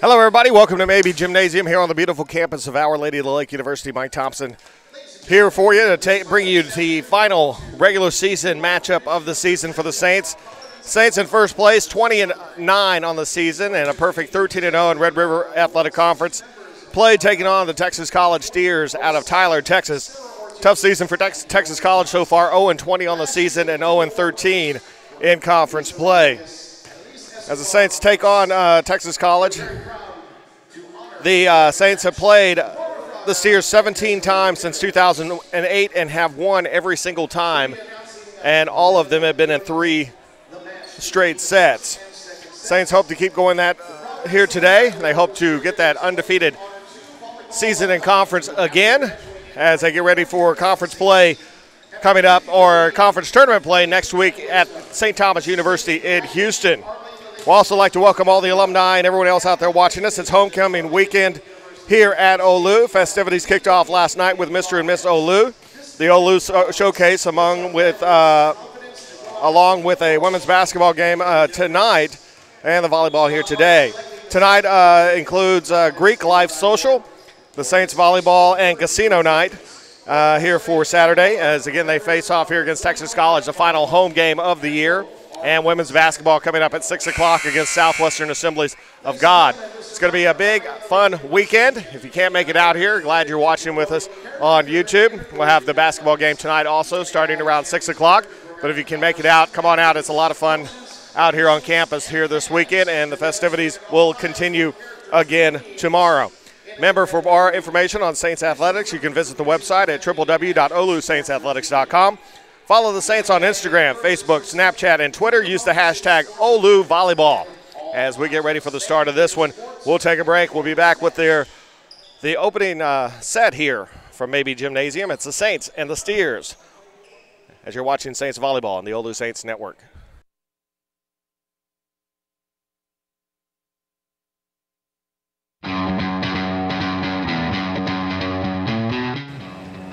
Hello, everybody. Welcome to Maybe Gymnasium here on the beautiful campus of Our Lady of the Lake University. Mike Thompson here for you to bring you the final regular season matchup of the season for the Saints. Saints in first place, 20-9 on the season, and a perfect 13-0 in Red River Athletic Conference. Play taking on the Texas College Steers out of Tyler, Texas. Tough season for Texas College so far, 0-20 on the season and 0-13 in conference play. As the Saints take on Texas College, the Saints have played the Steers 17 times since 2008 and have won every single time, and all of them have been in 3 straight sets. Saints hope to keep going that here today. They hope to get that undefeated season in conference again as they get ready for conference play coming up, or conference tournament play next week at St. Thomas University in Houston. We'd also like to welcome all the alumni and everyone else out there watching us. It's homecoming weekend here at OLLU. Festivities kicked off last night with Mr. and Miss OLLU. The OLLU showcase along with a women's basketball game tonight, and the volleyball here today. Tonight includes Greek Life Social, the Saints volleyball and casino night here for Saturday, as again they face off here against Texas College, the final home game of the year. And women's basketball coming up at 6 o'clock against Southwestern Assemblies of God. It's going to be a big, fun weekend. If you can't make it out here, glad you're watching with us on YouTube. We'll have the basketball game tonight also starting around 6 o'clock. But if you can make it out, come on out. It's a lot of fun out here on campus here this weekend, and the festivities will continue again tomorrow. Remember, for more information on Saints Athletics, you can visit the website at www.ollusaintsathletics.com. Follow the Saints on Instagram, Facebook, Snapchat, and Twitter. Use the hashtag OLLU Volleyball. As we get ready for the start of this one, we'll take a break. We'll be back with the opening set here from Maybe Gymnasium. It's the Saints and the Steers as you're watching Saints Volleyball on the OLLU Saints Network.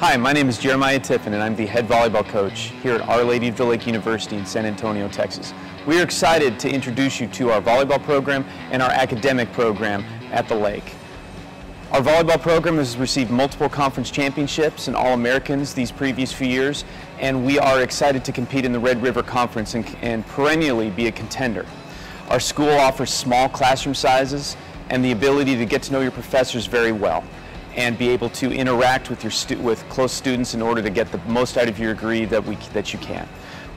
Hi, my name is Jeremiah Tiffin, and I'm the head volleyball coach here at Our Lady of the Lake University in San Antonio, Texas. We are excited to introduce you to our volleyball program and our academic program at the Lake. Our volleyball program has received multiple conference championships and All-Americans these previous few years, and we are excited to compete in the Red River Conference and perennially be a contender. Our school offers small classroom sizes and the ability to get to know your professors very well, and be able to interact with with close students in order to get the most out of your degree that you can.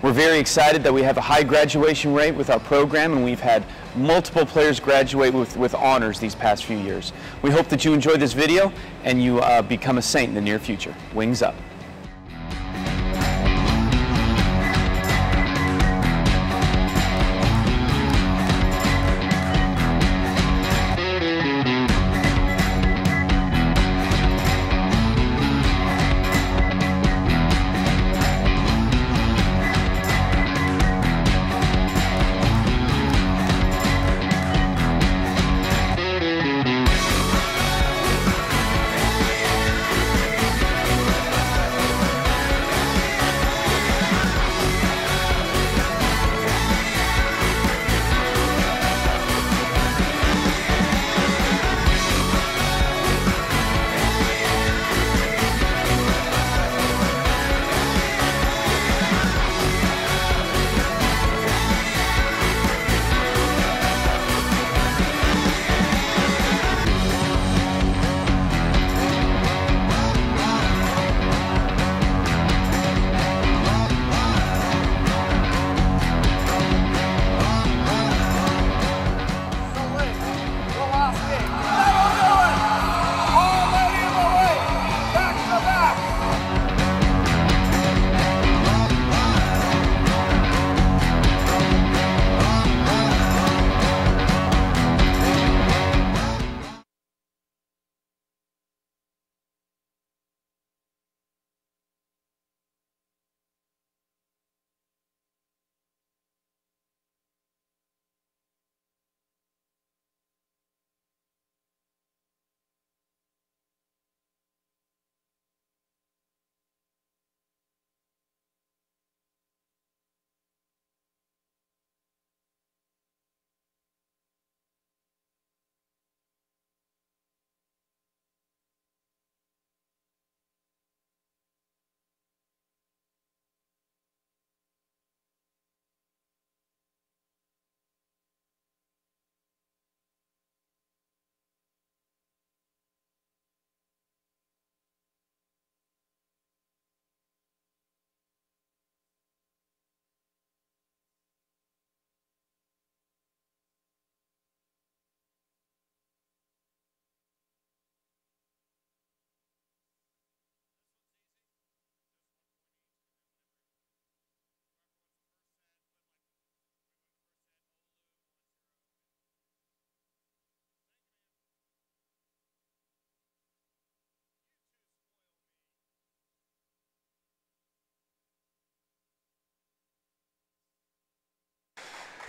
We're very excited that we have a high graduation rate with our program, and we've had multiple players graduate with honors these past few years. We hope that you enjoy this video and you become a Saint in the near future. Wings up.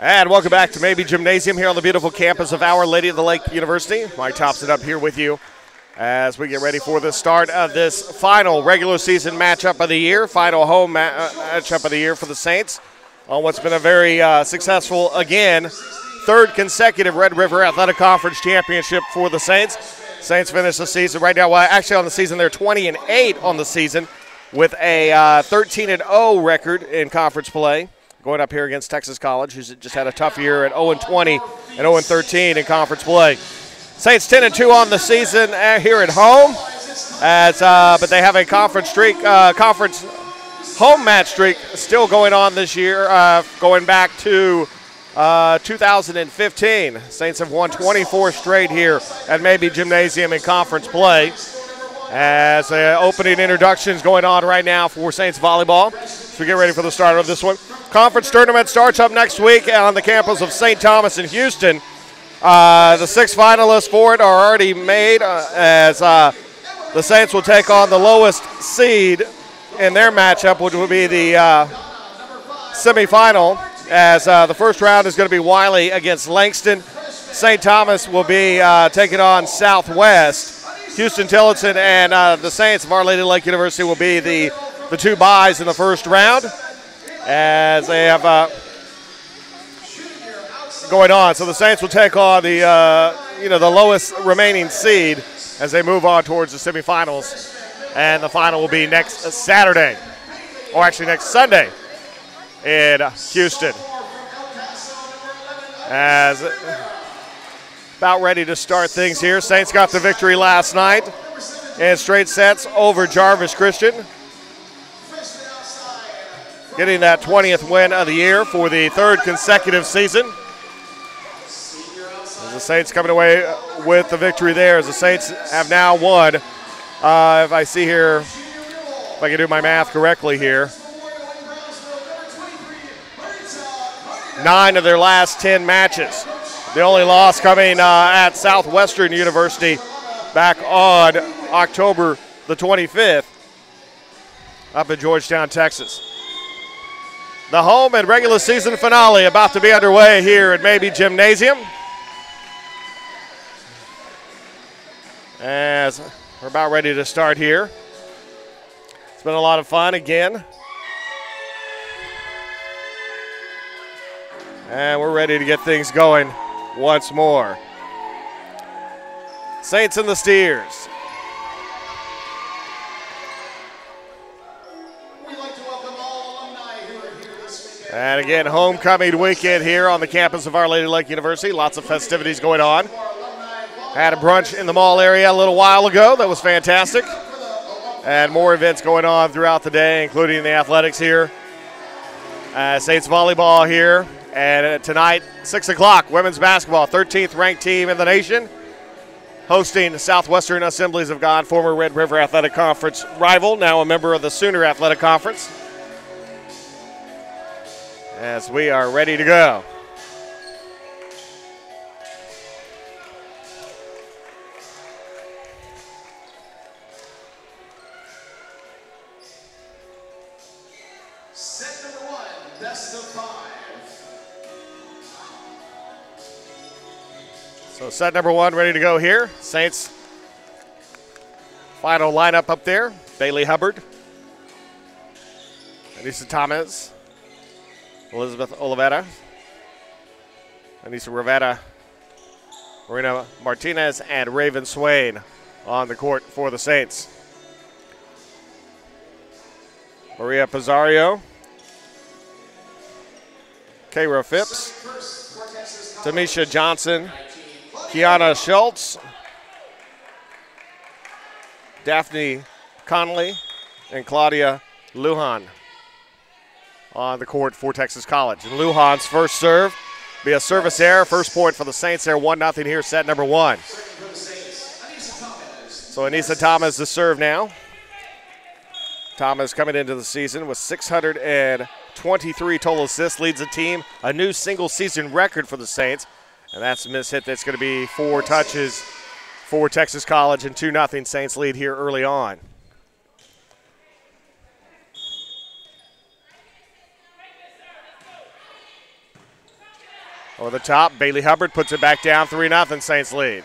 And welcome back to Maybe Gymnasium here on the beautiful campus of Our Lady of the Lake University. Mike Thompson up here with you as we get ready for the start of this final regular season matchup of the year, final home matchup of the year for the Saints on what's been a very successful, again, third consecutive Red River Athletic Conference championship for the Saints. Saints finished the season right now, well, actually on the season, they're 20-8 on the season with a 13-0 record in conference play. Going up here against Texas College, who's just had a tough year at 0-20 and 0-13 in conference play. Saints 10-2 on the season here at home, but they have a conference home match streak still going on this year, going back to 2015. Saints have won 24 straight here at Maybe Gymnasium in conference play. As opening introductions going on right now for Saints volleyball. So we get ready for the start of this one. Conference tournament starts up next week on the campus of St. Thomas in Houston. The 6 finalists for it are already made as the Saints will take on the lowest seed in their matchup, which will be the semifinal, as the first round is going to be Wiley against Langston. St. Thomas will be taking on Southwest. Houston Tillotson and the Saints of Our Lady of Lake University will be the 2 byes in the first round as they have going on. So the Saints will take on the lowest remaining seed as they move on towards the semifinals, and the final will be next Saturday, or actually next Sunday in Houston. As about ready to start things here. Saints got the victory last night in straight sets over Jarvis Christian, getting that 20th win of the year for the 3rd consecutive season. As the Saints coming away with the victory there, as the Saints have now won, if I see here, if I can do my math correctly here, 9 of their last 10 matches. The only loss coming at Southwestern University back on October the 25th up in Georgetown, Texas. The home and regular season finale about to be underway here at Maybe Gymnasium. As we're about ready to start here. It's been a lot of fun again. And we're ready to get things going once more. Saints and the Steers. We'd like to welcome all alumni who are here this weekend. And again, homecoming weekend here on the campus of Our Lady of Lake University. Lots of festivities going on. Had a brunch in the mall area a little while ago. That was fantastic. And more events going on throughout the day, including the athletics here. Saints volleyball here. And tonight, 6 o'clock, women's basketball, 13th ranked team in the nation, hosting Southwestern Assemblies of God, former Red River Athletic Conference rival, now a member of the Sooner Athletic Conference. As we are ready to go. Set number 1, best of 5. So set number 1 ready to go here. Saints final lineup up there. Bailey Hubbard, Anissa Thomas, Elizabeth Olivera, Anissa Rivera, Marina Martinez, and Raven Swain on the court for the Saints. Maria Pizarro, Kayra Phipps, Tamisha Johnson, Kiana Schultz, Daphne Connolly, and Claudia Lujan on the court for Texas College. And Lujan's first serve be a service error. First point for the Saints there, 1-0 here, set number 1. So Anissa Thomas the serve now. Thomas coming into the season with 623 total assists, leads the team, a new single season record for the Saints. And that's a miss hit. That's going to be 4 touches for Texas College, and 2-0 Saints lead here early on. Over the top, Bailey Hubbard puts it back down, 3-0, Saints lead.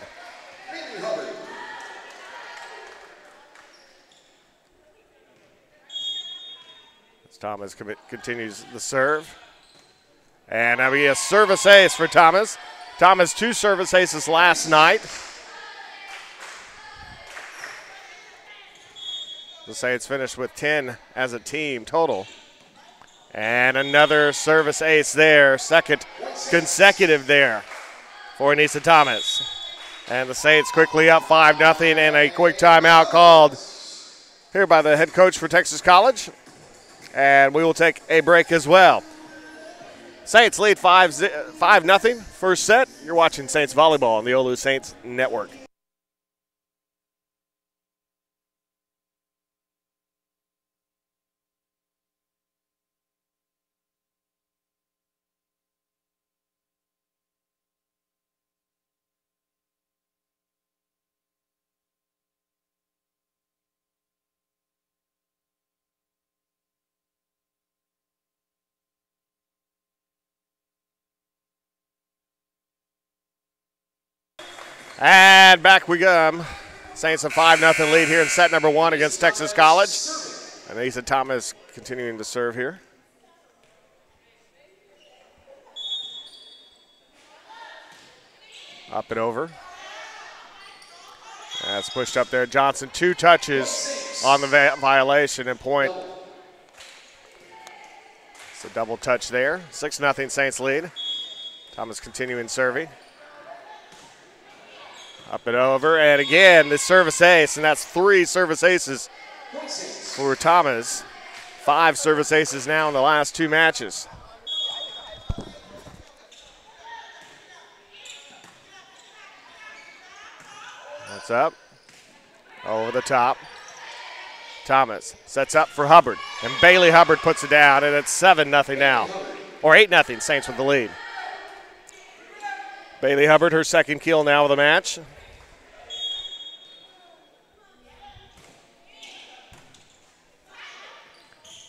As Thomas continues the serve. And that'll be a service ace for Thomas. Thomas 2 service aces last night. The Saints finished with 10 as a team total. And another service ace there, second consecutive there for Anissa Thomas. And the Saints quickly up 5-0, and a quick timeout called here by the head coach for Texas College. And we will take a break as well. Saints lead 5-0, first set. You're watching Saints Volleyball on the OLLU Saints Network. And back we go. Saints a 5-0 lead here in set number 1 against Texas College. And Anissa Thomas continuing to serve here. Up and over. That's pushed up there. Johnson 2 touches on the violation and point. It's a double touch there. 6-0 Saints lead. Thomas continuing serving. Up and over, and again, the service ace, and that's 3 service aces for Thomas. 5 service aces now in the last 2 matches. That's up, over the top. Thomas sets up for Hubbard, and Bailey Hubbard puts it down, and it's 7-0 now, or 8-0, Saints with the lead. Bailey Hubbard, her second kill now of the match.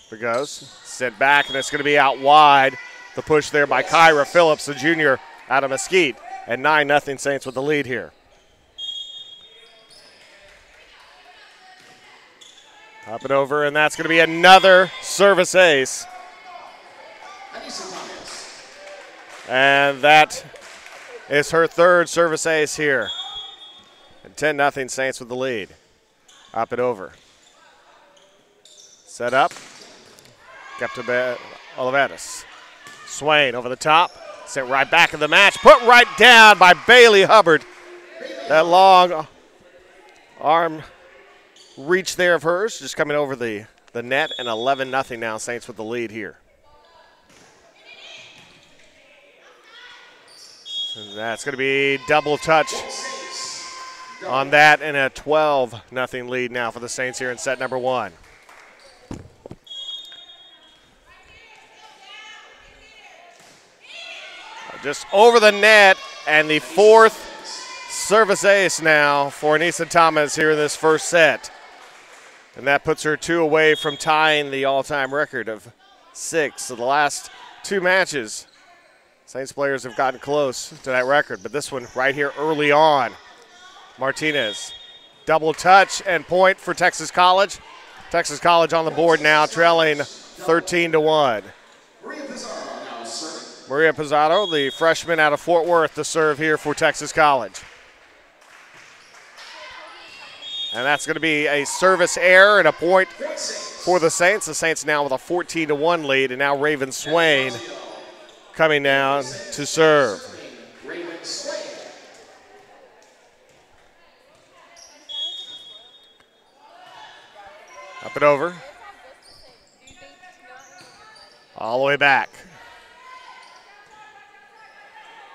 There goes, sent back, and it's going to be out wide. The push there by Kyra Phillips, the junior out of Mesquite, and 9-0 Saints with the lead here. Up and over, and that's going to be another service ace. And that is her 3rd service ace here. And 10-0 Saints with the lead. Up and over. Set up. Kept to Olivetis. Swain over the top. Sent right back in the match. Put right down by Bailey Hubbard. That long arm reach there of hers just coming over the net. And 11-0 now Saints with the lead here. And that's going to be double touch on that, and a 12-0 lead now for the Saints here in set number 1. Just over the net, and the 4th service ace now for Anissa Thomas here in this first set. And that puts her 2 away from tying the all-time record of 6. So the last 2 matches, Saints players have gotten close to that record, but this one right here early on. Martinez, double touch and point for Texas College. Texas College on the board now, trailing 13-1. Maria Pizzato, the freshman out of Fort Worth, to serve here for Texas College. And that's going to be a service error and a point for the Saints. The Saints now with a 14-1 lead, and now Raven Swain coming down to serve. Up and over. All the way back.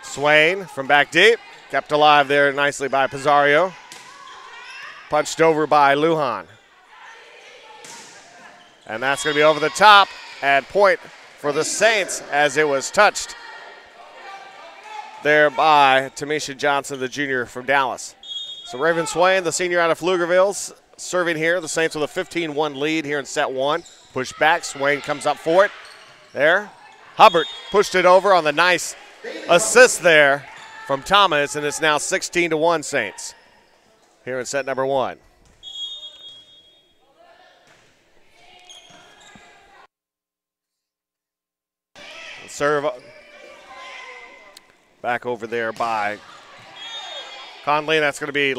Swain from back deep. Kept alive there nicely by Pizzario. Punched over by Lujan. And that's going to be over the top and point for the Saints as it was touched there by Tamisha Johnson, the junior from Dallas. So Raven Swain, the senior out of Pflugerville, serving here. The Saints with a 15-1 lead here in set 1. Push back, Swain comes up for it. There. Hubbard pushed it over on the nice assist there from Thomas, and it's now 16-1 Saints here in set number 1. Serve back over there by Conley. That's going to be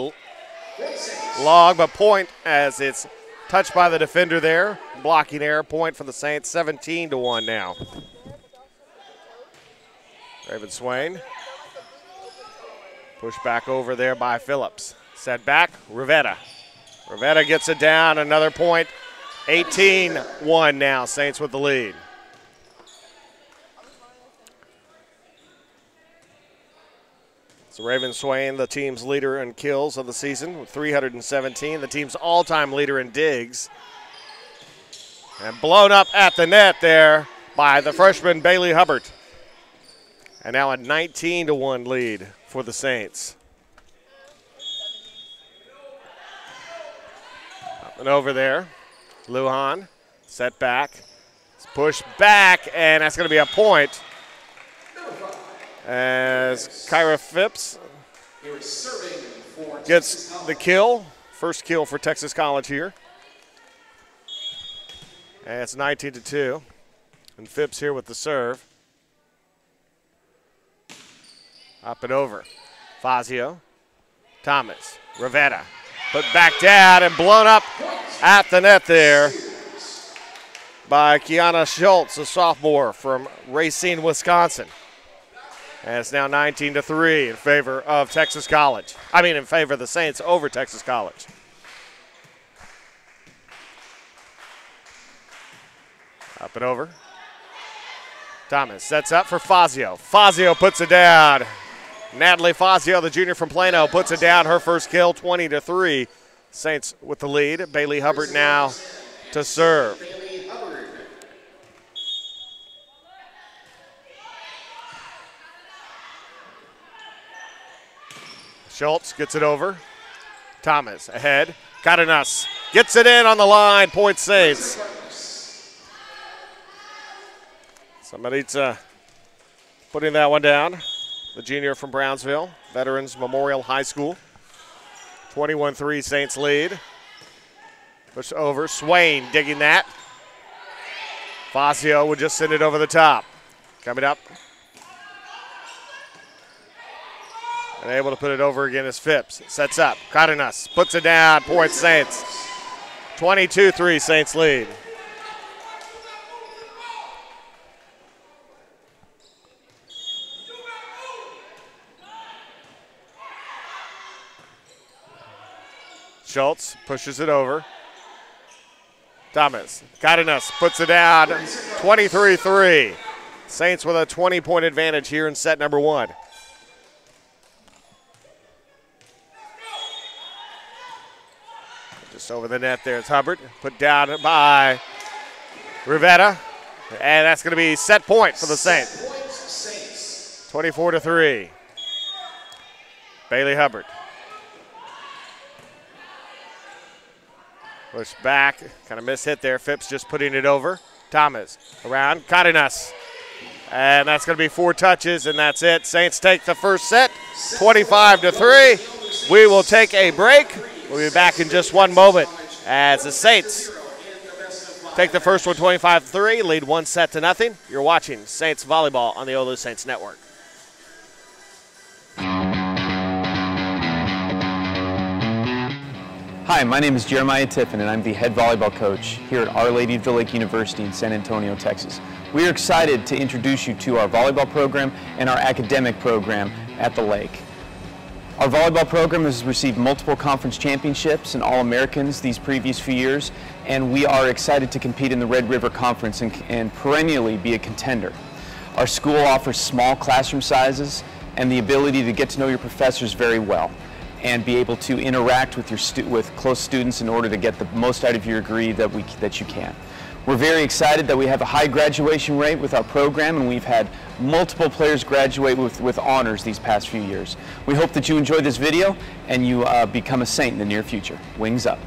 long, but point as it's touched by the defender there. Blocking error, point for the Saints, 17-1 now. Raven Swain. Pushed back over there by Phillips. Set back, Rivetta. Rivetta gets it down, another point. 18-1 now, Saints with the lead. So Raven Swain, the team's leader in kills of the season with 317. The team's all-time leader in digs. And blown up at the net there by the freshman Bailey Hubbard. And now a 19-1 lead for the Saints. Up and over there. Lujan, set back. It's pushed back, and that's going to be a point. As Kyra Phipps gets the kill. First kill for Texas College here. And it's 19-2. And Phipps here with the serve. Up and over. Fazio. Thomas. Rivetta. Put back down and blown up at the net there by Kiana Schultz, a sophomore from Racine, Wisconsin. And it's now 19-3 in favor of Texas College. I mean, in favor of the Saints over Texas College. Up and over. Thomas sets up for Fazio. Fazio puts it down. Natalie Fazio, the junior from Plano, puts it down. Her first kill, 20-3. Saints with the lead. Bailey Hubbard now to serve. Schultz gets it over. Thomas ahead. Cardenas gets it in on the line. Point Saints. Somebody's putting that one down. The junior from Brownsville, Veterans Memorial High School. 21-3 Saints lead. Push over. Swain digging that. Fazio would just send it over the top. Coming up. And able to put it over again is Phipps. Sets up. Cardenas puts it down. Point Saints. 22-3 Saints lead. Schultz pushes it over. Thomas. Cardenas puts it down. 23-3. Saints with a 20-point advantage here in set number 1. Just over the net there. It's Hubbard. Put down by Rivetta. And that's going to be set point for the Saints. 24-3. Bailey Hubbard. Push back. Kind of mishit there. Phipps just putting it over. Thomas around. Cardenas. And that's going to be 4 touches, and that's it. Saints take the first set, 25-3. We will take a break. We'll be back in just one moment as the Saints take the first one 25-3, lead 1-0. You're watching Saints Volleyball on the OLLU Saints Network. Hi, my name is Jeremiah Tiffin, and I'm the head volleyball coach here at Our Lady of the Lake University in San Antonio, Texas. We are excited to introduce you to our volleyball program and our academic program at the Lake. Our volleyball program has received multiple conference championships and All-Americans these previous few years, and we are excited to compete in the Red River Conference and perennially be a contender. Our school offers small classroom sizes and the ability to get to know your professors very well and be able to interact with with close students in order to get the most out of your degree that you can. We're very excited that we have a high graduation rate with our program, and we've had multiple players graduate with honors these past few years. We hope that you enjoy this video and you become a Saint in the near future. Wings up.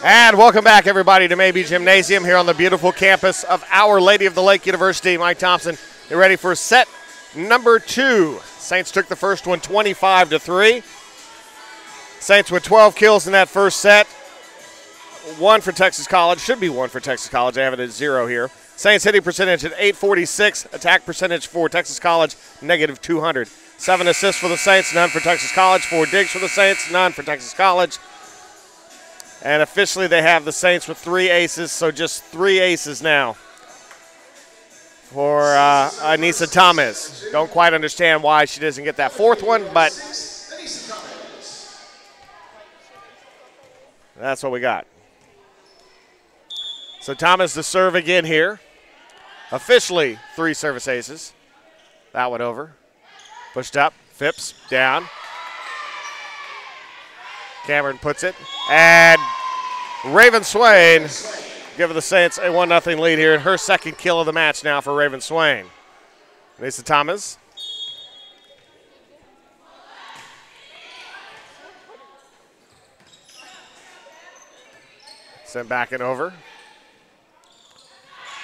And welcome back, everybody, to Maybe Gymnasium here on the beautiful campus of Our Lady of the Lake University. Mike Thompson, you're ready for set number 2. Saints took the first one 25-3. Saints with 12 kills in that first set. 1 for Texas College. Should be 1 for Texas College. I have it at 0 here. Saints hitting percentage at .846. Attack percentage for Texas College, -200. 7 assists for the Saints, none for Texas College. 4 digs for the Saints, none for Texas College. And officially they have the Saints with 3 aces, so just 3 aces now for Anissa Thomas. Don't quite understand why she doesn't get that 4th one, but that's what we got. So Thomas to serve again here. Officially 3 service aces. That one over. Pushed up, Phipps down. Cameron puts it, and Raven Swain giving the Saints a 1-0 lead here, and her second kill of the match now for Raven Swain. Lisa Thomas. Sent back and over.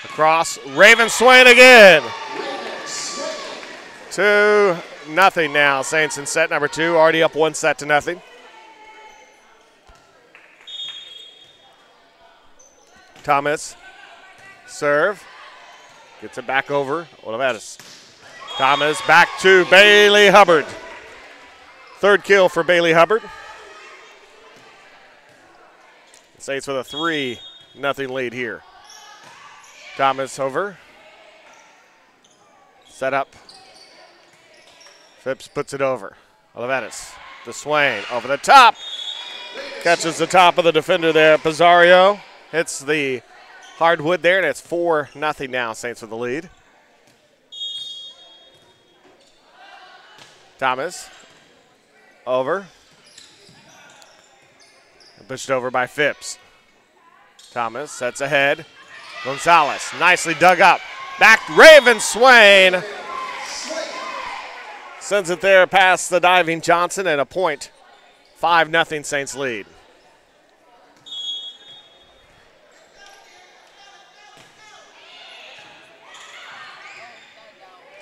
Across, Raven Swain again. 2-0 now, Saints in set number 2, already up 1-0. Thomas, serve, gets it back over, Olivetis. Thomas back to Bailey Hubbard. 3rd kill for Bailey Hubbard. Saints with a 3-0 lead here. Thomas over, set up. Phipps puts it over. Olivetis to Swain, over the top. Catches the top of the defender there. Pizarro hits the hardwood there, and it's 4-0 now. Saints with the lead. Thomas over. Pushed over by Phipps. Thomas sets ahead. Gonzalez nicely dug up. Back Raven Swain. Sends it there past the diving Johnson, and a point. 5-0 Saints lead.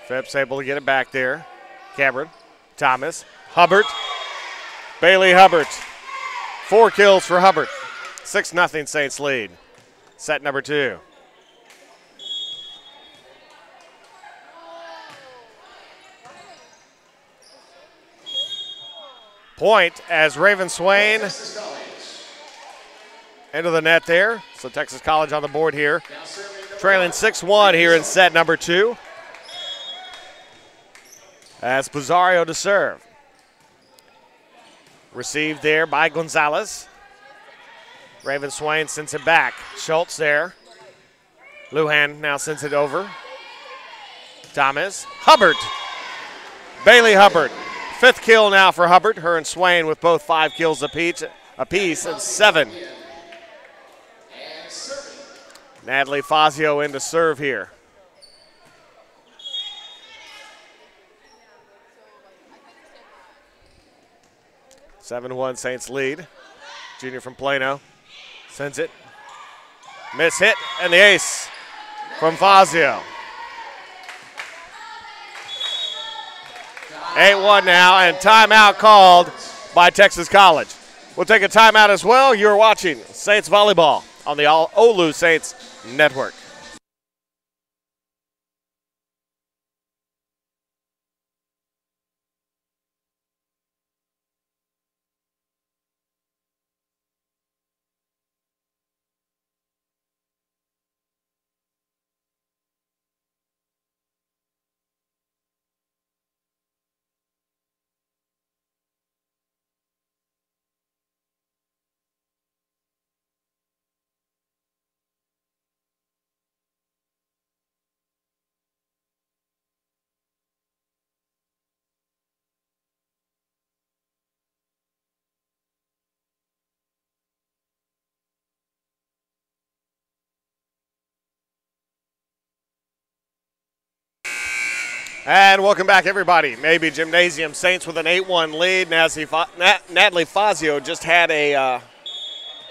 Phipps able to get it back there. Cameron, Thomas, Hubbard, Bailey Hubbard. 4 kills for Hubbard. 6-0 Saints lead. Set number 2. Point as Raven Swain into the net there. So Texas College on the board here. Trailing 6-1 here in set number 2. As Pizarro to serve. Received there by Gonzalez. Raven Swain sends it back. Schultz there. Lujan now sends it over. Thomas. Hubbard. Bailey Hubbard. 5th kill now for Hubbard. Her and Swain with both 5 kills apiece and 7. Natalie Fazio in to serve here. (7-1) Saints lead. Junior from Plano sends it. Miss hit, and the ace from Fazio. 8-1 now, and timeout called by Texas College. We'll take a timeout as well. You're watching Saints Volleyball on the OLLU Saints Network. And welcome back, everybody. Maybe Gymnasium Saints with an 8-1 lead. Natalie Fazio just had a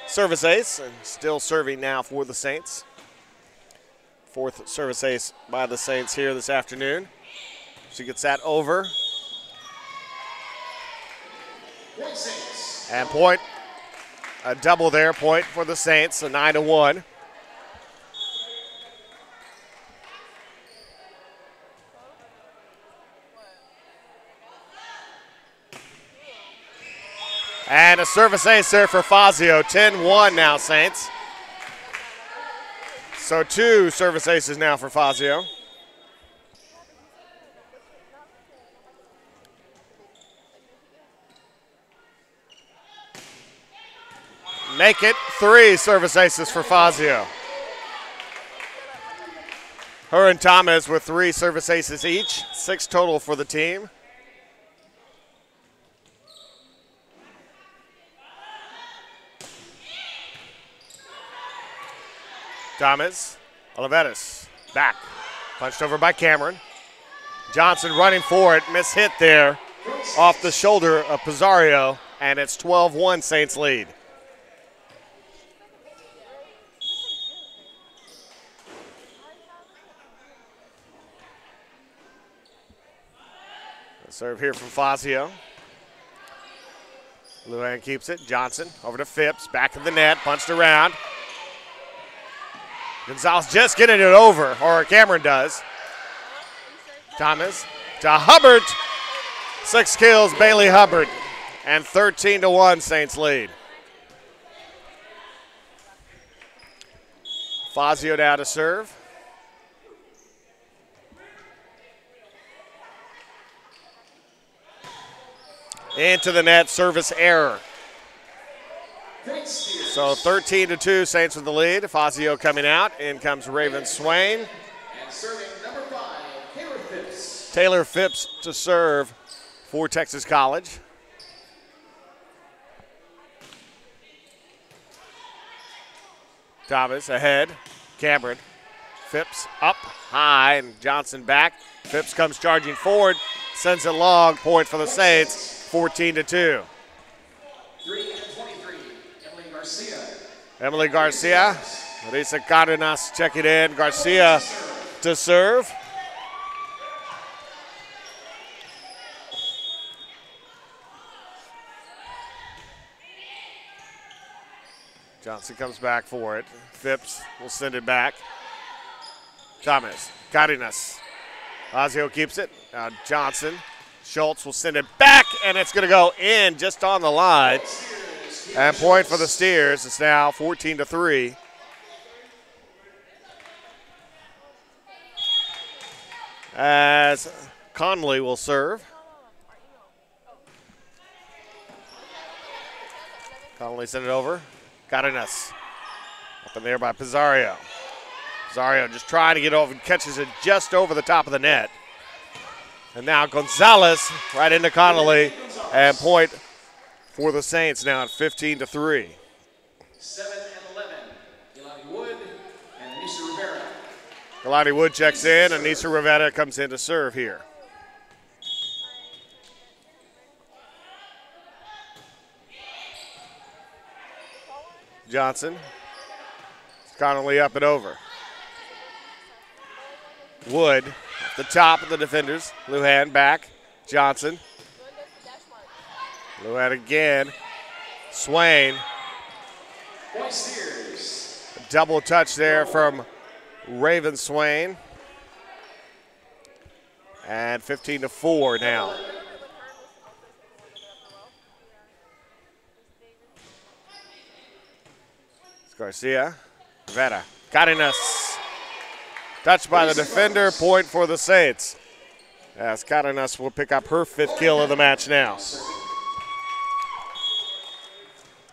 service ace, and still serving now for the Saints. Fourth service ace by the Saints here this afternoon. She gets that over. And point, a double there, point for the Saints, a 9-1. And a service ace there for Fazio, 10-1 now, Saints. So 2 service aces now for Fazio. Make it 3 service aces for Fazio. Her and Thomas with 3 service aces each, 6 total for the team. Thomas, Olivetis, back. Punched over by Cameron. Johnson running for it, mishit there off the shoulder of Pizarro, and it's 12-1 Saints lead. Serve here from Fazio. Luan keeps it. Johnson over to Phipps. Back of the net. Punched around. Gonzalez just getting it over, or Cameron does. Thomas to Hubbard. 6 kills, Bailey Hubbard. And 13-1 Saints lead. Fazio now to serve. Into the net, service error. So 13-2, Saints with the lead. Fazio coming out. In comes Raven Swain. And serving number 5, Taylor Phipps. Taylor Phipps to serve for Texas College. Thomas ahead. Cameron. Phipps up high and Johnson back. Phipps comes charging forward. Sends it long. Point for the Saints. 14-2. 3 and 23, Emily Garcia. Emily Garcia. Marisa Cardenas checking in. Garcia to serve. Johnson comes back for it. Phipps will send it back. Thomas, Cardenas. Fazio keeps it. Now Johnson. Schultz will send it back, and it's going to go in just on the line. And point for the Steers. It's now 14-3. As Conley will serve. Conley sent it over. Cardenas. Up in there by Pizarro. Pizarro just trying to get over and catches it just over the top of the net. And now Gonzalez right into Connolly, and point for the Saints now at 15-3. 7 and 11, Elani Wood and Nisa Rivera. Elani Wood checks in, and Nisa Rivera comes in to serve here. Johnson. Connolly up and over. Wood. The top of the defenders. Lujan back. Johnson. Lujan again. Swain. A double touch there from Raven Swain. And 15-4 now. It's Garcia. Rivera. Cardenas. Touched by the defender, point for the Saints. As Cardenas will pick up her 5th kill of the match now.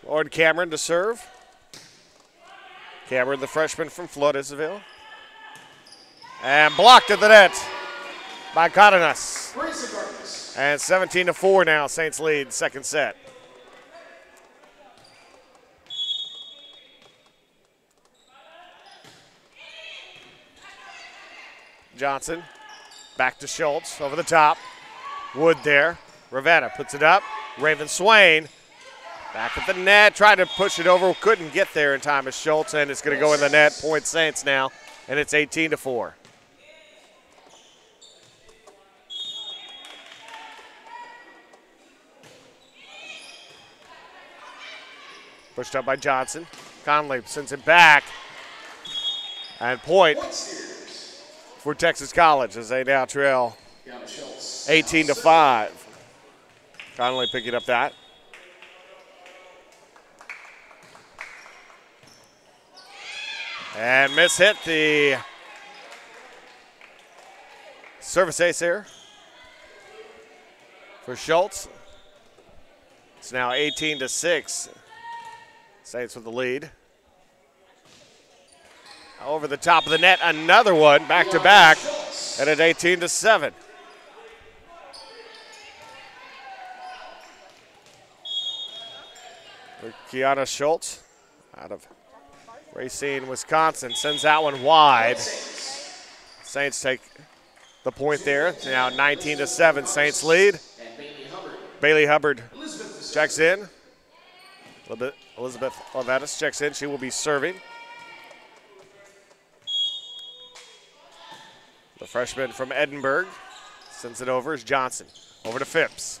Lauren Cameron to serve. Cameron, the freshman from Floresville. And blocked at the net by Cardenas. And 17-4 now, Saints lead, second set. Johnson, back to Schultz, over the top. Wood there. Ravenna puts it up. Raven Swain Back at the net, tried to push it over, couldn't get there in time as Schultz, and it's going to go in the net. Point Saints now, and it's 18-4. Pushed up by Johnson. Conley sends it back. And point for Texas College as they now trail 18-5. Conley picking up that. And hit the service ace there for Schultz. It's now 18-6. Saints with the lead. Over the top of the net, another one, back-to-back, and at 18-7. Kiana Schultz out of Racine, Wisconsin, sends that one wide. Saints take the point there. Now 19-7, Saints lead. Bailey Hubbard checks in. Elizabeth Levettis checks in. She will be serving. The freshman from Edinburgh sends it over as Johnson. Over to Phipps.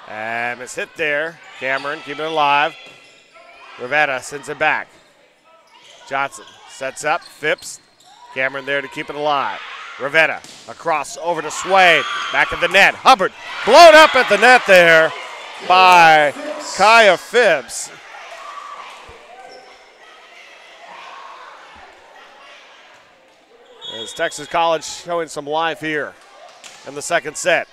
And it's hit there. Cameron keeping it alive. Rivetta sends it back. Johnson sets up. Phipps. Cameron there to keep it alive. Rivetta across over to Swain. Back at the net. Hubbard blown up at the net there by Kaya Phipps. As Texas College showing some life here in the second set.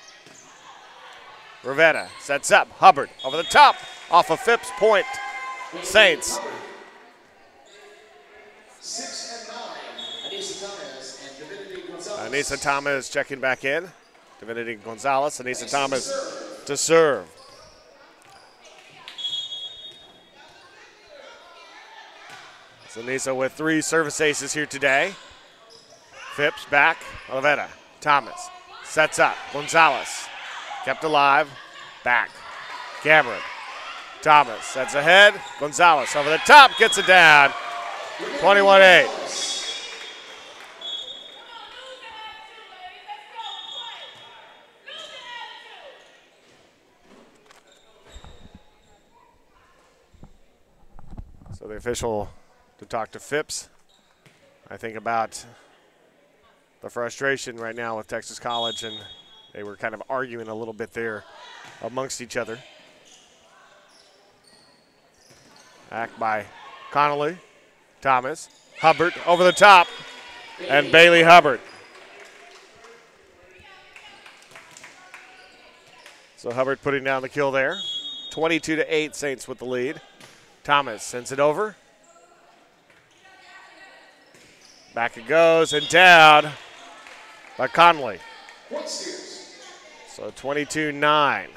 Rivetta sets up. Hubbard over the top off of Phipps. Point Saints. 6 and 9. Anissa Thomas and Divinity Gonzalez. Anissa Thomas checking back in. Divinity Gonzalez. Anissa Thomas to serve. So Anissa with 3 service aces here today. Phipps back. Olivetta. Thomas sets up. Gonzalez kept alive. Back. Cameron. Thomas sets ahead. Gonzalez over the top. Gets it down. 21-8. So the official to talk to Phipps, I think, about the frustration right now with Texas College, and they were kind of arguing a little bit there amongst each other. Back by Connolly, Thomas, Hubbard over the top, and Bailey Hubbard. So Hubbard putting down the kill there. 22-8, Saints with the lead. Thomas sends it over. Back it goes and down by Connolly. So 22-9.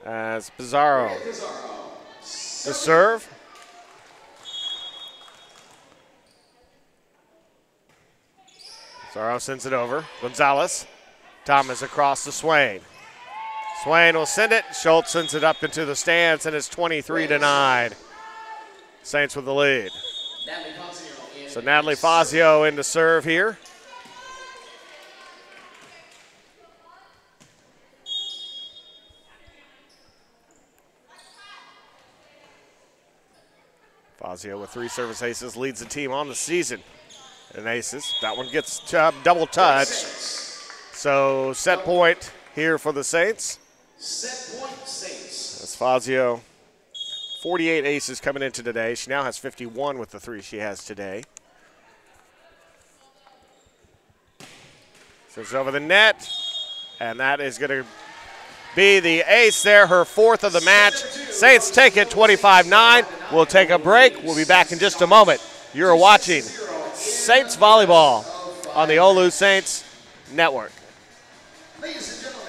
As Pizarro to serve. Pizarro sends it over. Gonzalez. Thomas across to Swain. Swain will send it. Schultz sends it up into the stands, and it's 23-9. Saints with the lead. So Natalie Fazio in to serve here. Fazio with 3 service aces leads the team on the season in aces. That one gets double touch. So set point here for the Saints. Set point Saints. That's Fazio. 48 aces coming into today. She now has 51 with the 3 she has today. So it's over the net, and that is going to be the ace there, her 4th of the match. Saints take it 25-9. We'll take a break. We'll be back in just a moment. You're watching Saints Volleyball on the OLLU Saints Network. Ladies and gentlemen.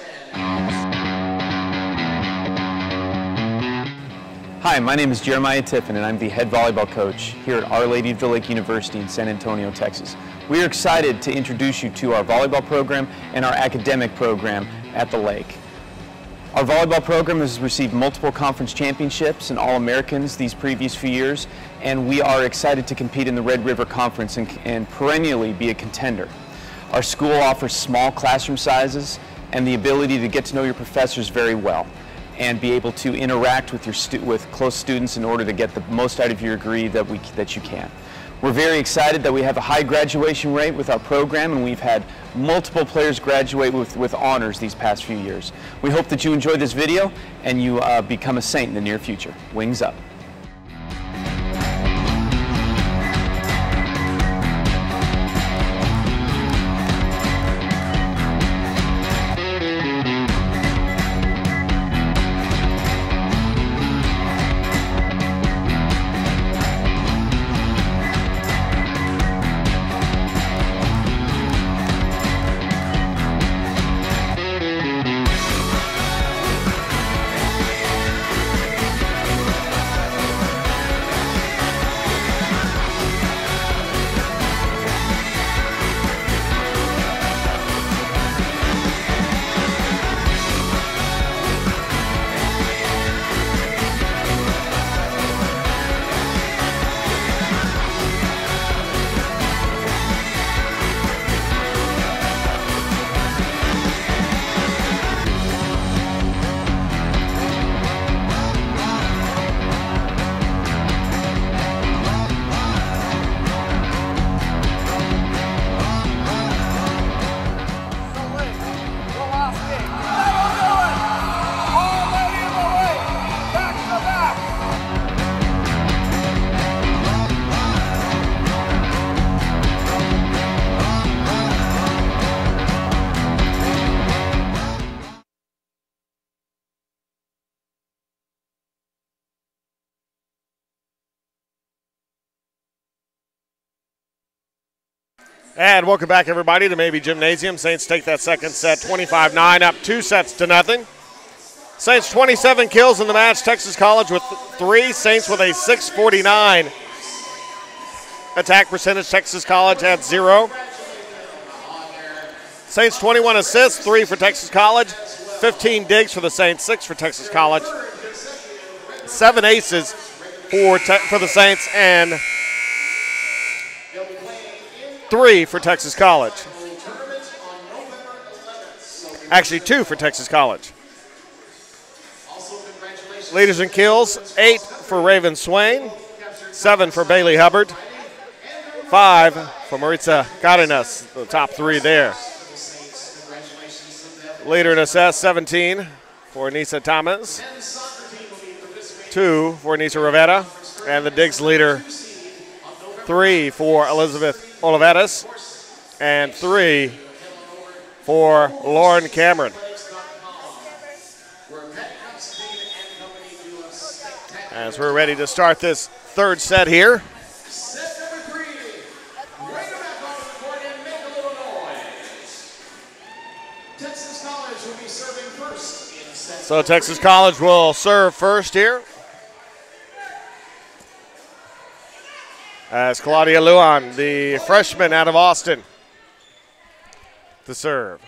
Hi, my name is Jeremiah Tiffin, and I'm the head volleyball coach here at Our Lady of the Lake University in San Antonio, Texas. We are excited to introduce you to our volleyball program and our academic program at the Lake. Our volleyball program has received multiple conference championships and All-Americans these previous few years, and we are excited to compete in the Red River Conference and perennially be a contender. Our school offers small classroom sizes and the ability to get to know your professors very well and be able to interact with with close students in order to get the most out of your degree that you can. We're very excited that we have a high graduation rate with our program, and we've had multiple players graduate with honors these past few years. We hope that you enjoy this video and you become a Saint in the near future. Wings up. And welcome back, everybody, to Maybe Gymnasium. Saints take that second set 25-9, up 2-0. Saints 27 kills in the match. Texas College with 3. Saints with a 649 attack percentage. Texas College had 0. Saints 21 assists, 3 for Texas College. 15 digs for the Saints, 6 for Texas College. 7 aces for the Saints and 3 for Texas College. Actually, 2 for Texas College. Leaders in kills, 8 for Raven Swain, 7 for Bailey Hubbard, 5 for Maritza Cardenas, the top 3 there. Leader in assists, 17 for Nisa Thomas, 2 for Nisa Rivera, and the digs leader, 3 for Elizabeth Oliveras, and 3 for Lauren Cameron. As we're ready to start this third set here. So Texas College will serve first here. As Claudia Luan, the freshman out of Austin, to serve.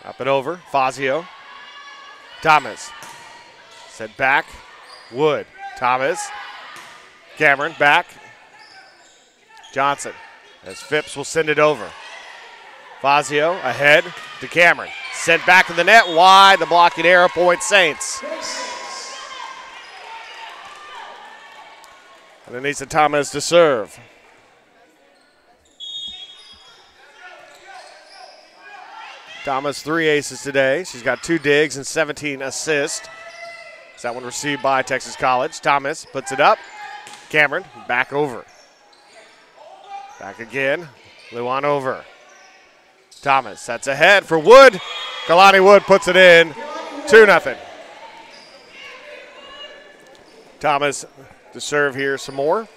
Up and over, Fazio. Thomas. Set back, Wood. Thomas. Cameron back. Johnson, as Phipps will send it over. Fazio ahead to Cameron. Sent back to the net, wide, the blocking arrow, point Saints. And Anissa Thomas to serve. Thomas 3 aces today. She's got 2 digs and 17 assists. That one received by Texas College. Thomas puts it up. Cameron back over. Back again. Luan over. Thomas sets ahead for Wood. Kalani Wood puts it in. 2-0. Thomas to serve here some more.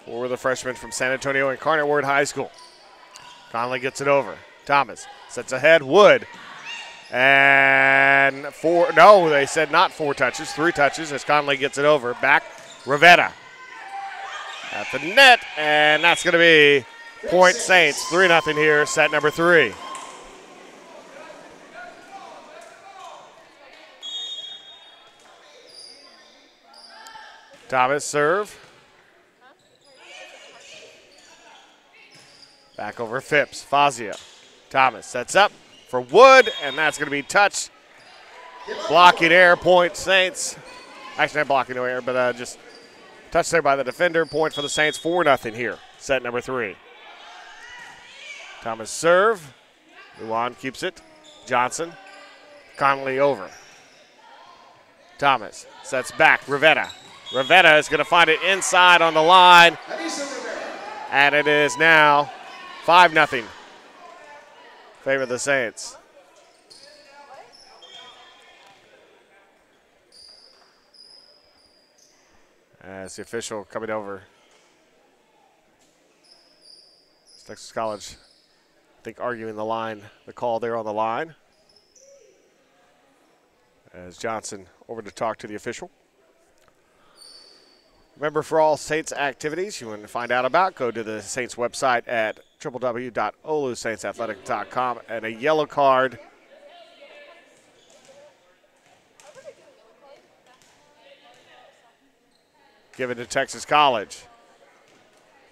For the freshman from San Antonio Incarnate Word High School. Conley gets it over. Thomas sets ahead. Wood. And they said not 4 touches, 3 touches as Conley gets it over. Back, Rivera. at the net, and that's going to be point Saints. 3-0 here, set number 3. Thomas serve. Back over Phipps. Fazio. Thomas sets up for Wood, and that's going to be touched. Blocking air, point Saints. Actually, not blocking air, but just touched there by the defender. Point for the Saints, 4-0 here, set number 3. Thomas serve. Luan keeps it. Johnson. Connolly over. Thomas sets back. Rivetta. Rivetta is going to find it inside on the line. And it is now 5-0. Favor the Saints. As the official coming over. It's Texas College, I think, arguing the call there on the line. As Johnson over to talk to the official. Remember, for all Saints activities you want to find out about, go to the Saints website at www.ollusaintsathletic.com, and a yellow card given to Texas College.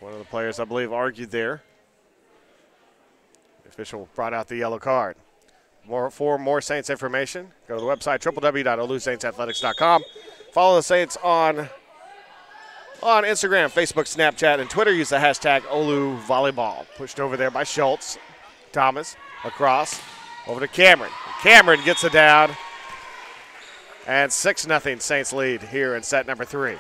One of the players, I believe, argued there. The official brought out the yellow card. For more Saints information, go to the website, www.ollusaintsathletic.com. Follow the Saints on Instagram, Facebook, Snapchat, and Twitter. Use the hashtag OLLU Volleyball. Pushed over there by Schultz. Thomas across over to Cameron. Cameron gets it down. And 6-0 Saints lead here in set number 3.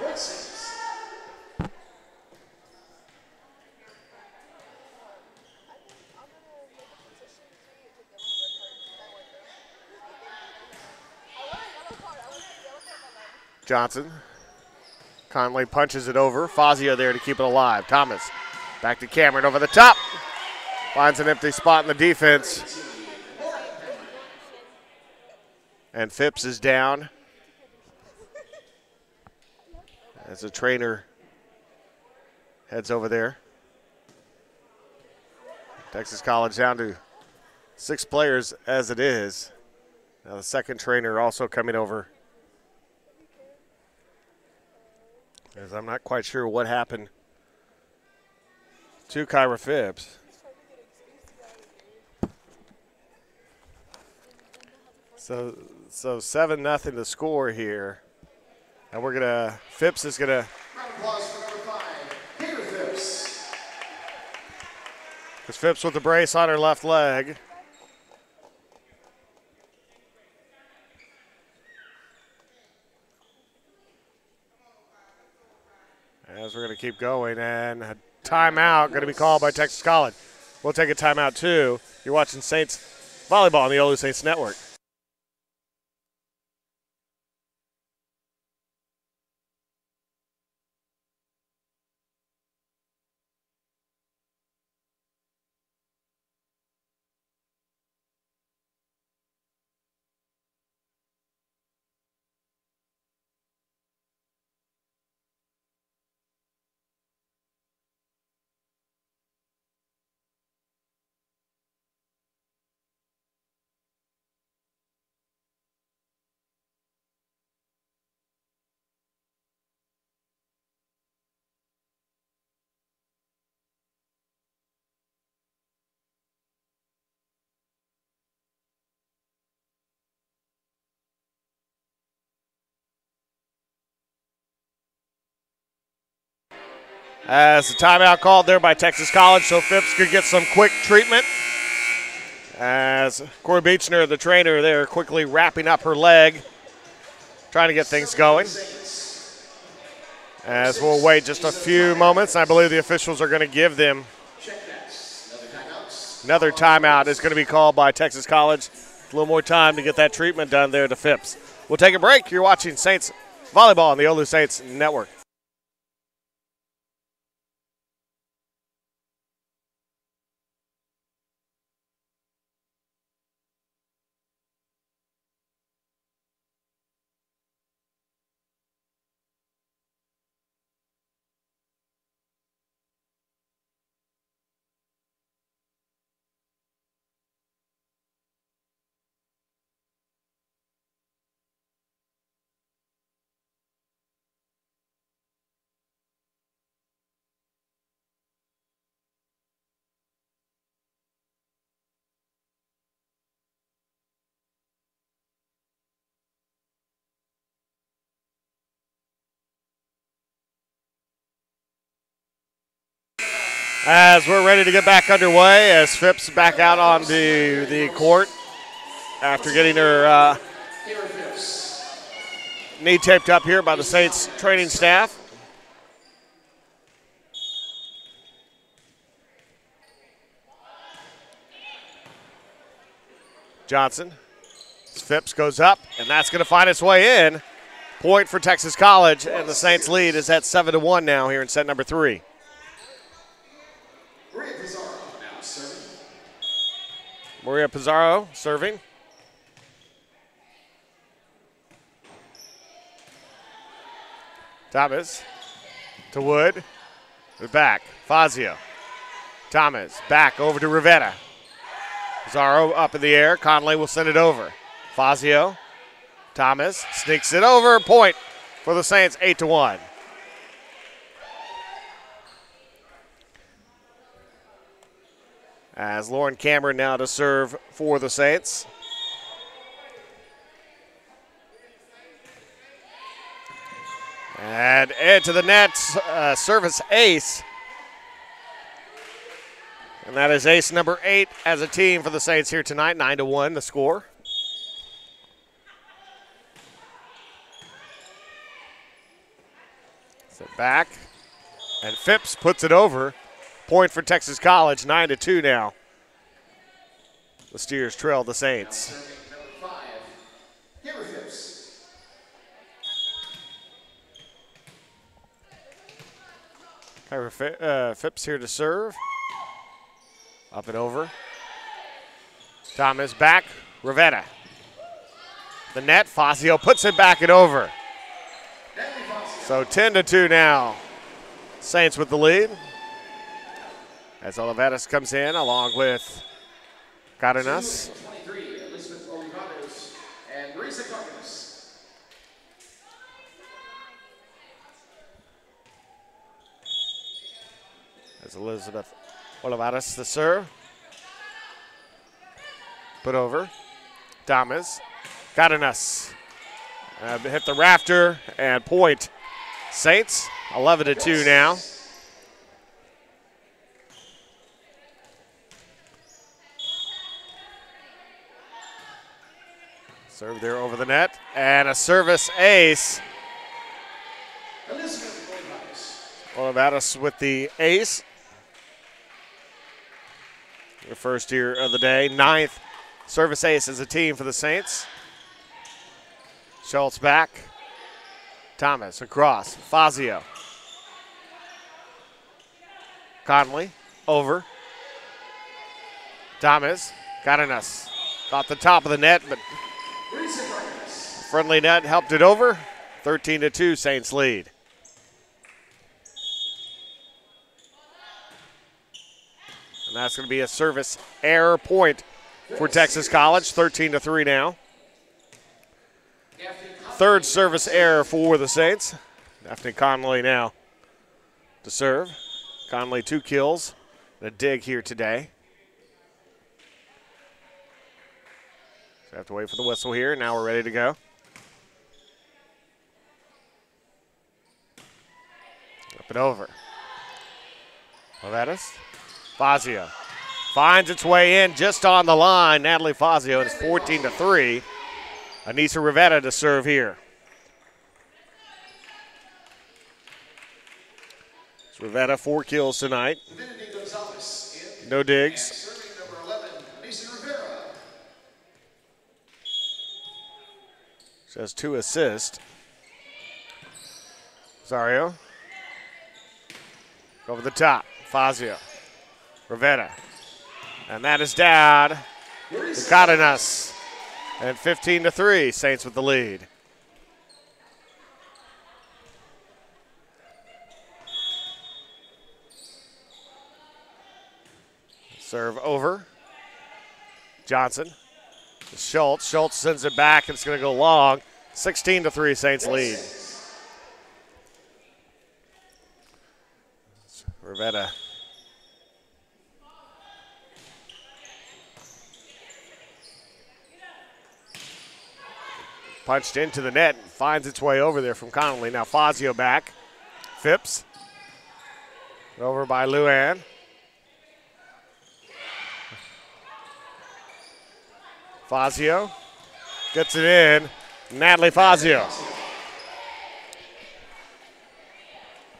Johnson. Conley punches it over. Fazio there to keep it alive. Thomas back to Cameron over the top. Finds an empty spot in the defense. And Phipps is down. As the trainer heads over there. Texas College down to 6 players as it is. Now the second trainer also coming over. As I'm not quite sure what happened to Kyra Phipps. So 7-0 the score here. And Phipps is gonna. Round of applause for number 5, Taylor Phipps. Because Phipps with the brace on her left leg. As we're going to keep going, and a timeout going to be called by Texas College. We'll take a timeout too. You're watching Saints Volleyball on the OLLU Saints Network. As the timeout called there by Texas College, so Phipps could get some quick treatment. As Corey Beechner, the trainer there, quickly wrapping up her leg, trying to get things going. As we'll wait just a few moments, I believe the officials are going to give them another timeout is going to be called by Texas College. A little more time to get that treatment done there to Phipps. We'll take a break. You're watching Saints Volleyball on the OLLU Saints Network. As we're ready to get back underway, as Phipps back out on the court after getting her knee taped up here by the Saints training staff. Johnson. Phipps goes up, and that's going to find its way in. Point for Texas College, and the Saints lead is at 7-1 now here in set number 3. Maria Pizarro serving. Thomas to Wood. Back. Fazio. Thomas back over to Rivera. Pizarro up in the air. Conley will send it over. Fazio. Thomas sneaks it over. Point for the Saints, 8-1. As Lauren Cameron now to serve for the Saints. And into the net, service ace. And that is ace number 8 as a team for the Saints here tonight, 9-1 the score. Set back, and Phipps puts it over. Point for Texas College, 9-2 now. The Steers trail the Saints. Phipps here to serve. Up and over. Thomas back. Rivera. The net. Fazio puts it back and over. So 10-2 now. Saints with the lead. As Olivares comes in along with Cardenas. As Elizabeth Olivares the serve. Put over. Damas. Cardenas. Hit the rafter and point. Saints 11-2 now. Serve there over the net, and a service ace. Olivares with the ace. Your first here of the day, 9th service ace as a team for the Saints. Schultz back. Thomas across. Fazio. Conley over. Thomas. Cardenas. Got the top of the net, but friendly net helped it over. 13-2 Saints lead. And that's going to be a service error point for Texas College. 13-3 now. Third service error for the Saints. Daphne Conley now to serve. Conley 2 kills and a dig here today. So have to wait for the whistle here. Now we're ready to go. Up and over. Olivares. Fazio finds its way in just on the line. Natalie Fazio, it's 14-3. Anissa Rivera to serve here. It's Rivera 4 kills tonight. No digs. She has 2 assists. Zario. Over the top. Fazio. Rivera. And that is down to Cardenas. And 15-3, Saints with the lead. Serve over. Johnson. Schultz. Schultz sends it back, and it's going to go long. 16-3, Saints lead. Rivera. Punched into the net and finds its way over there from Connolly. Now Fazio back. Phipps. Over by Luann. Fazio gets it in. Natalie Fazio.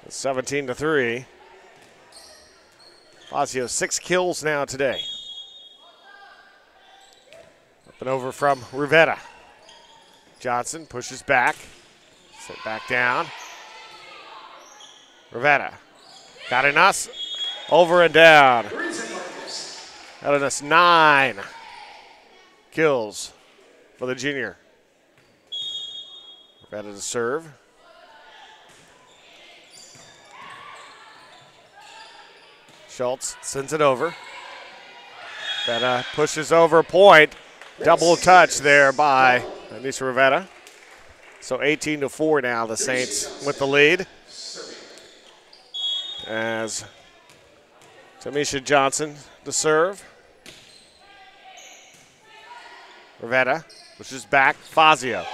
17-3. Fazio 6 kills now today. Up and over from Rivera. Johnson pushes back. Set back down. Rivera. Cardenas. Over and down. Cardenas 9 kills for the junior. Rivera to serve. Schultz sends it over. Rivera pushes over point. Double touch there by Anissa Rivera. So 18-4 now, the Saints with the lead. As Tamisha Johnson to serve. Rivera pushes back. Fazio.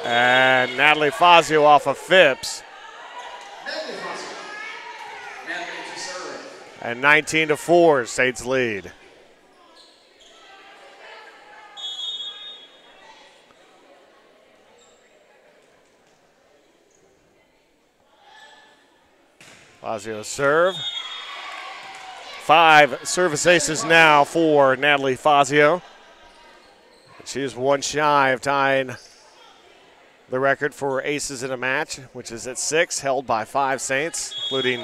And Natalie Fazio off of Phipps. And 19-4, Saints lead. Fazio serve. 5 service aces now for Natalie Fazio. She is one shy of tying the record for aces in a match, which is at 6, held by 5 Saints, including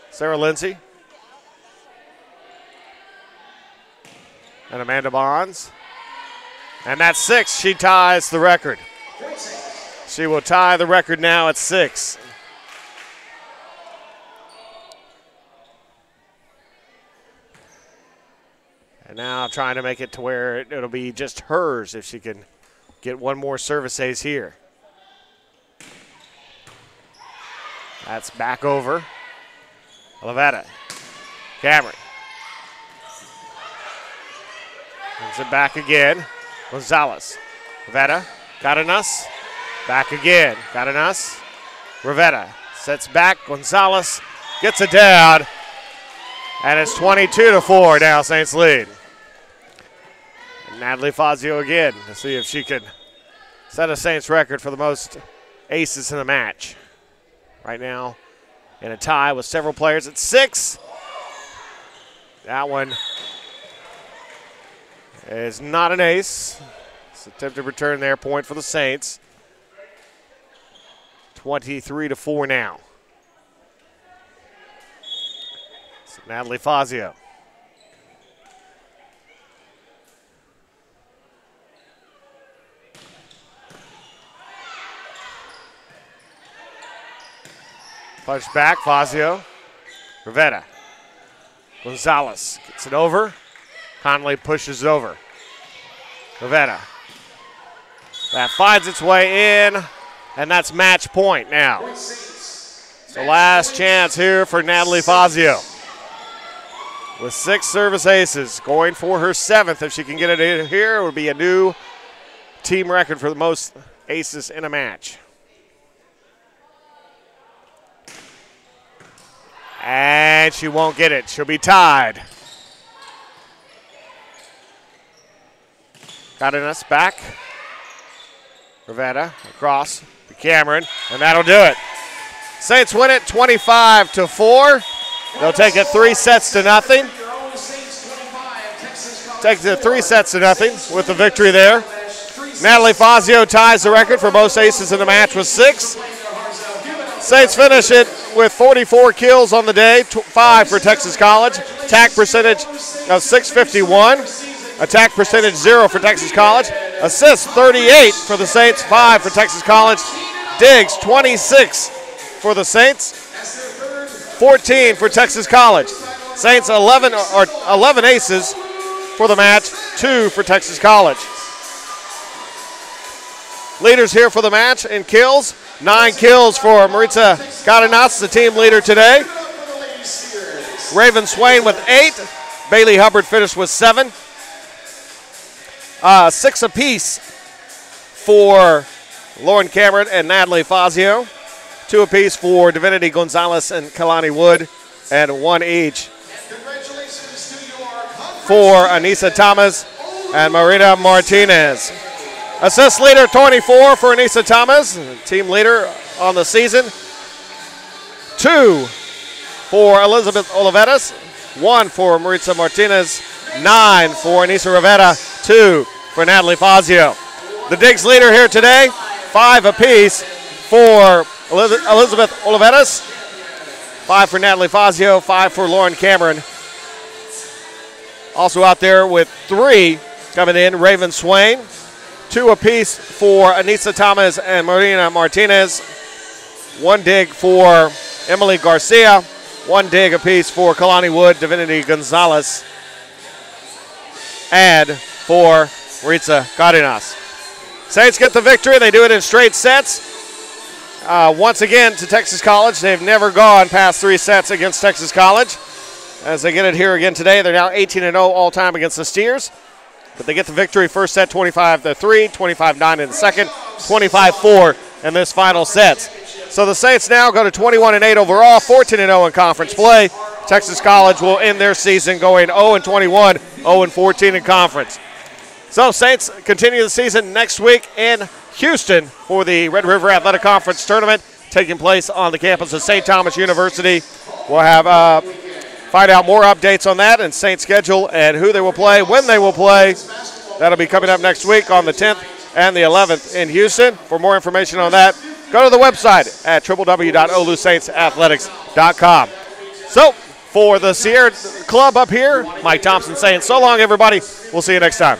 Sarah Lindsay and Amanda Bonds. And that's 6. She ties the record. She will tie the record now at 6. And now trying to make it to where it'll be just hers if she can get one more service ace here. That's back over. Olivetta. Cameron. Brings it back again. Gonzalez. Rivera. Cardenas. Back again. Cardenas. Rivera. Sets back. Gonzalez gets it down. And it's 22-4 now, Saints lead. And Natalie Fazio again to see if she can set a Saints record for the most aces in a match. Right now in a tie with several players at 6. That one is not an ace. It's an attempted return there, point for the Saints. 23-4 now. So Natalie Fazio. Punch back, Fazio. Rivera. Gonzalez gets it over. Conley pushes it over. Rivera. That finds its way in, and that's match point now. So last chance here for Natalie Fazio. With 6 service aces, going for her 7th. If she can get it in here, it would be a new team record for the most aces in a match. And she won't get it. She'll be tied. Cardenas back. Rivera across to Cameron, and that'll do it. Saints win it 25-4. They'll take it 3 sets to nothing. Takes it 3 sets to nothing with the victory there. Natalie Fazio ties the record for most aces in the match with 6. Saints finish it with 44 kills on the day, 5 for Texas College. Attack percentage of .651. Attack percentage 0 for Texas College. Assists 38 for the Saints, 5 for Texas College. Digs 26 for the Saints, 14 for Texas College. Saints 11 aces for the match, 2 for Texas College. Leaders here for the match in kills. 9 kills for Maritza Cardenas, the team leader today. Raven Swain with 8. Bailey Hubbard finished with 7. 6 apiece for Lauren Cameron and Natalie Fazio. 2 apiece for Divinity Gonzalez and Kalani Wood, and 1 each for Anissa Thomas and Marina Martinez. Assist leader 24 for Anissa Thomas, team leader on the season. 2 for Elizabeth Oliveras, 1 for Maritza Martinez, 9 for Anissa Rivera, 2 for Natalie Fazio. The digs leader here today, 5 apiece for Elizabeth Oliveras, 5 for Natalie Fazio, 5 for Lauren Cameron. Also out there with 3 coming in, Raven Swain, 2 apiece for Anissa Thomas and Marina Martinez, 1 dig for Emily Garcia, 1 dig apiece for Kalani Wood, Divinity Gonzalez, and for Maritza Cardenas. Saints get the victory. They do it in straight sets. Once again to Texas College. They've never gone past 3 sets against Texas College. As they get it here again today, they're now 18-0 all-time against the Steers. But they get the victory. First set 25-3, 25-9 in the second, 25-4 in this final set. So the Saints now go to 21-8 overall, 14-0 in conference play. Texas College will end their season going 0-21, 0-14 in conference. So Saints continue the season next week in Houston for the Red River Athletic Conference tournament taking place on the campus of St. Thomas University. We'll have find out more updates on that and Saints schedule and who they will play, when they will play. That'll be coming up next week on the 10th and the 11th in Houston. For more information on that, go to the website at www.OLLUSaintsathletics.com. So, for the Sierra Club up here, Mike Thompson saying so long, everybody. We'll see you next time.